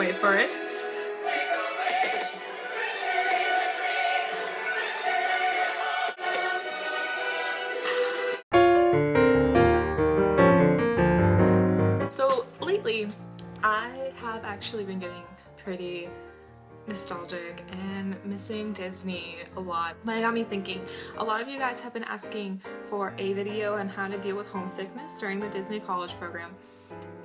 Wait for it. So lately, I have actually been getting pretty nostalgic and missing Disney a lot. But it got me thinking, a lot of you guys have been asking for a video on how to deal with homesickness during the Disney college program.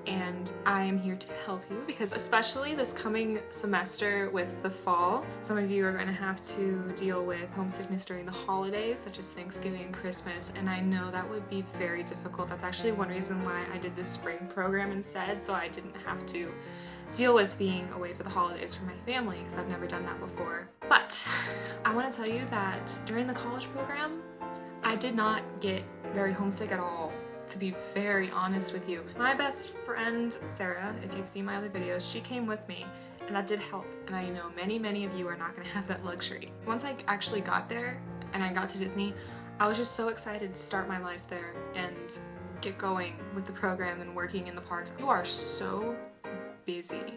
And I am here to help you because especially this coming semester with the fall, some of you are going to have to deal with homesickness during the holidays such as Thanksgiving and Christmas, and I know that would be very difficult. That's actually one reason why I did this spring program instead, so I didn't have to deal with being away for the holidays from my family because I've never done that before. But I want to tell you that during the college program, I did not get very homesick at all. To be very honest with you. My best friend, Sarah, if you've seen my other videos, she came with me and that did help, and I know many of you are not going to have that luxury. Once I actually got there and I got to Disney, I was just so excited to start my life there and get going with the program and working in the parks. You are so busy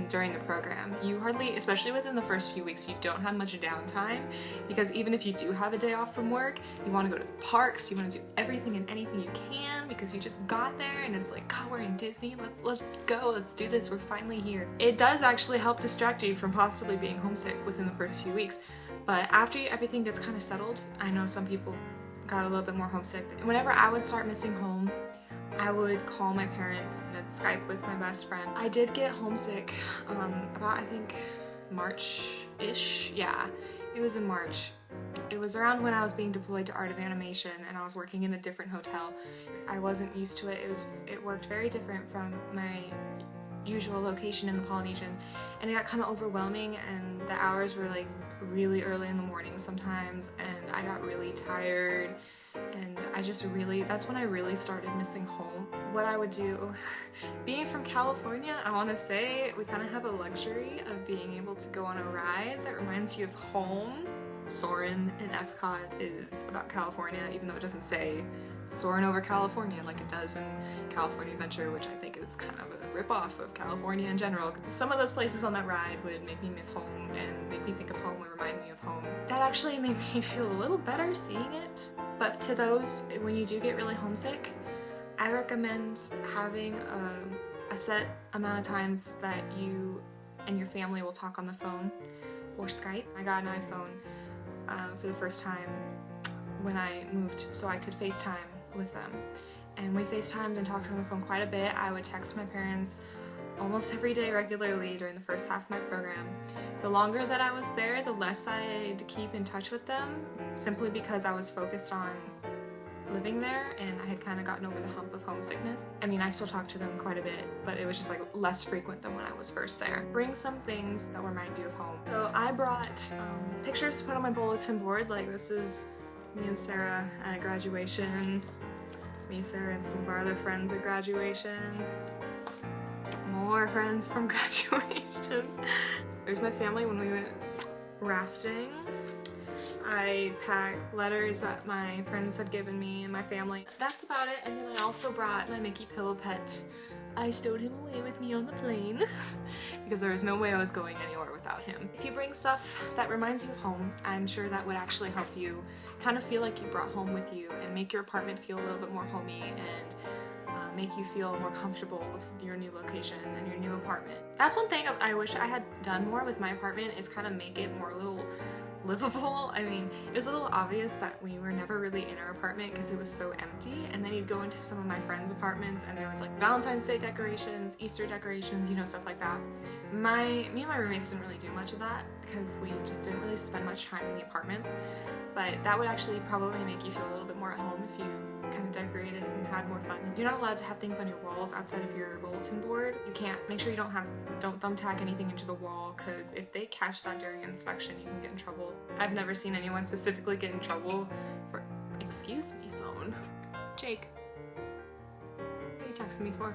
during the program. You hardly, especially within the first few weeks, you don't have much downtime because even if you do have a day off from work, you want to go to the parks, you want to do everything and anything you can because you just got there and it's like, God, we're in Disney, let's go, let's do this, we're finally here. It does actually help distract you from possibly being homesick within the first few weeks, but after everything gets kind of settled, I know some people got a little bit more homesick. Whenever I would start missing home, I would call my parents and I'd Skype with my best friend. I did get homesick about, I think, March-ish. Yeah, it was in March. It was around when I was being deployed to Art of Animation and I was working in a different hotel. I wasn't used to it. It worked very different from my usual location in the Polynesian, and it got kind of overwhelming and the hours were like really early in the morning sometimes and I got really tired. And that's when I really started missing home. What I would do, being from California, I want to say we kind of have a luxury of being able to go on a ride that reminds you of home. Soarin' in Epcot is about California, even though it doesn't say Soarin' over California like it does in California Adventure, which I think is kind of a ripoff of California in general. Some of those places on that ride would make me miss home and make me think of home and remind me of home. That actually made me feel a little better seeing it. But to those, when you do get really homesick, I recommend having a set amount of times that you and your family will talk on the phone or Skype. I got an iPhone for the first time when I moved so I could FaceTime with them. And we FaceTimed and talked on the phone quite a bit. I would text my parents almost every day regularly during the first half of my program. The longer that I was there, the less I'd keep in touch with them, simply because I was focused on living there and I had kind of gotten over the hump of homesickness. I mean, I still talk to them quite a bit, but it was just like less frequent than when I was first there. Bring some things that remind you of home. So I brought pictures to put on my bulletin board, like this is me and Sarah at graduation, me, Sarah, and some of our other friends at graduation. More friends from graduation. There's my family when we went rafting. I packed letters that my friends had given me and my family. That's about it. And then I also brought my Mickey pillow pet. I stowed him away with me on the plane because there was no way I was going anywhere without him. If you bring stuff that reminds you of home, I'm sure that would actually help you kind of feel like you brought home with you and make your apartment feel a little bit more homey and make you feel more comfortable with your new location and your new apartment. That's one thing I wish I had done more with my apartment, is kind of make it more a little livable. I mean, it was a little obvious that we were never really in our apartment because it was so empty, and then you'd go into some of my friends' apartments and there was like Valentine's Day decorations, Easter decorations, you know, stuff like that. Me and my roommates didn't really do much of that because we just didn't really spend much time in the apartments, but that would actually probably make you feel a little bit more at home if you kind of decorated and had more fun. You're not allowed to have things on your walls outside of your bulletin board. You can't, make sure you don't thumbtack anything into the wall, because if they catch that during inspection, you can get in trouble. I've never seen anyone specifically get in trouble for, excuse me, phone. Jake, what are you texting me for?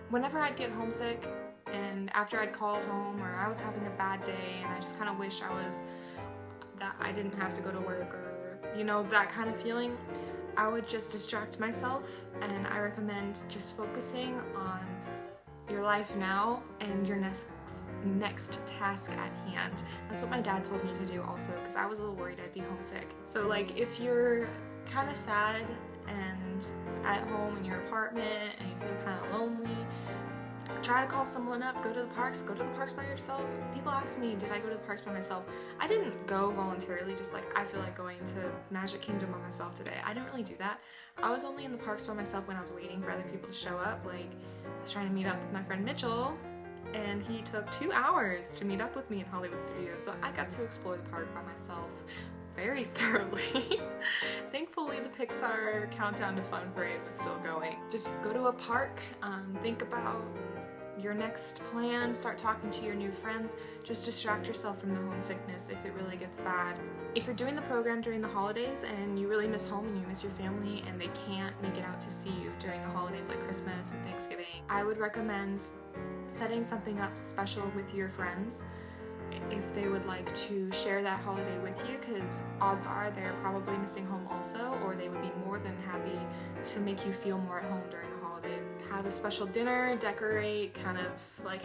Whenever I'd get homesick and after I'd call home or I was having a bad day and I just kind of wish that I didn't have to go to work, or you know, that kind of feeling, I would just distract myself, and I recommend just focusing on your your life now and your next task at hand. That's what my dad told me to do also, because I was a little worried I'd be homesick. So like if you're kind of sad and at home in your apartment and you feel kind of lonely, try to call someone up, go to the parks by yourself. People ask me, did I go to the parks by myself? I didn't go voluntarily, just like I feel like going to Magic Kingdom by myself today. I didn't really do that. I was only in the parks by myself when I was waiting for other people to show up. Like I was trying to meet up with my friend Mitchell, and he took 2 hours to meet up with me in Hollywood Studios, so I got to explore the park by myself very thoroughly. Thankfully, the Pixar Countdown to Fun parade was still going. Just go to a park, think about your next plan, start talking to your new friends, just distract yourself from the homesickness if it really gets bad. If you're doing the program during the holidays and you really miss home and you miss your family and they can't make it out to see you during the holidays like Christmas and Thanksgiving, I would recommend setting something up special with your friends if they would like to share that holiday with you, because odds are they're probably missing home also, or they would be more than happy to make you feel more at home during the holidays. Have a special dinner, decorate, kind of like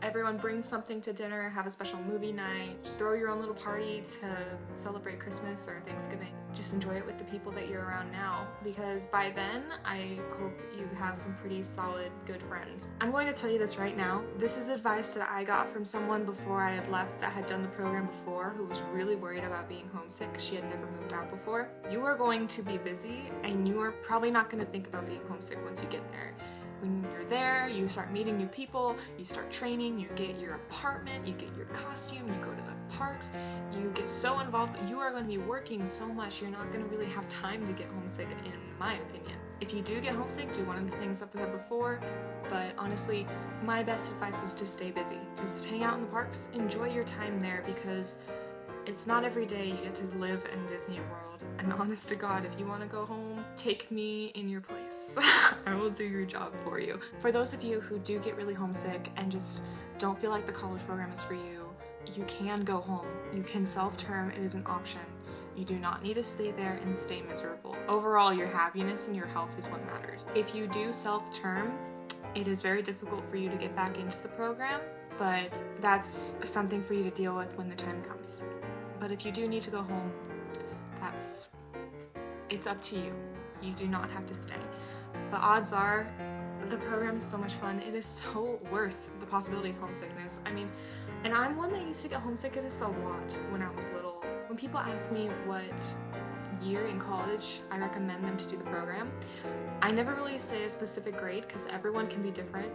everyone bring something to dinner, have a special movie night, just throw your own little party to celebrate Christmas or Thanksgiving. Just enjoy it with the people that you're around now, because by then I hope you have some pretty solid, good friends. I'm going to tell you this right now. This is advice that I got from someone before I had left that had done the program before, who was really worried about being homesick because she had never moved out before. You are going to be busy and you are probably not going to think about being homesick once you get there. When you're there, you start meeting new people, you start training, you get your apartment, you get your costume, you go to the parks, you get so involved, but you are going to be working so much, you're not going to really have time to get homesick, in my opinion. If you do get homesick, do one of the things I've said before, but honestly, my best advice is to stay busy. Just hang out in the parks, enjoy your time there, because it's not every day you get to live in Disney World, and honest to God, if you want to go home, take me in your place. I will do your job for you. For those of you who do get really homesick and just don't feel like the college program is for you, you can go home. You can self-term, it is an option. You do not need to stay there and stay miserable. Overall, your happiness and your health is what matters. If you do self-term, it is very difficult for you to get back into the program, but that's something for you to deal with when the time comes. But if you do need to go home, it's up to you. You do not have to stay. But odds are, the program is so much fun. It is so worth the possibility of homesickness. I mean, and I'm one that used to get homesick at us a lot when I was little. When people ask me what year in college I recommend them to do the program, I never really say a specific grade because everyone can be different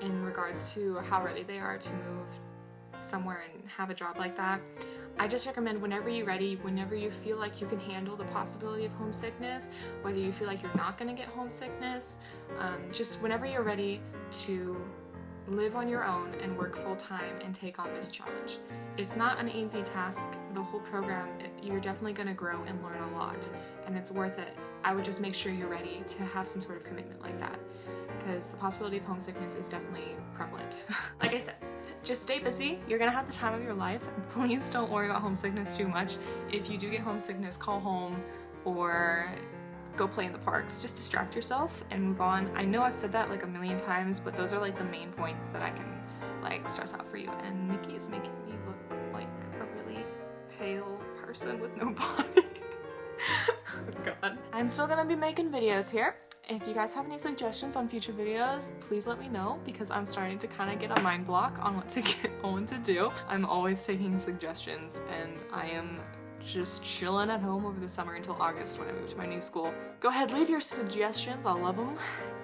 in regards to how ready they are to move somewhere and have a job like that. I just recommend whenever you're ready, whenever you feel like you can handle the possibility of homesickness, whether you feel like you're not going to get homesickness, just whenever you're ready to live on your own and work full-time and take on this challenge. It's not an easy task. The whole program, you're definitely going to grow and learn a lot, and it's worth it. I would just make sure you're ready to have some sort of commitment like that, because the possibility of homesickness is definitely prevalent. Like I said, just stay busy. You're gonna have the time of your life. Please don't worry about homesickness too much. If you do get homesickness, call home or go play in the parks. Just distract yourself and move on. I know I've said that like a million times, but those are like the main points that I can like stress out for you. And Mickey is making me look like a really pale person with no body. Oh God. I'm still gonna be making videos here. If you guys have any suggestions on future videos, please let me know, because I'm starting to kind of get a mind block on what to do. I'm always taking suggestions, and I am just chilling at home over the summer until August when I move to my new school. Go ahead, leave your suggestions. I'll love them.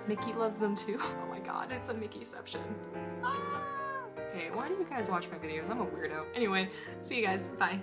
Mickey loves them too. Oh my God, it's a Mickeyception. Ah! Hey, why do you guys watch my videos? I'm a weirdo. Anyway, see you guys. Bye.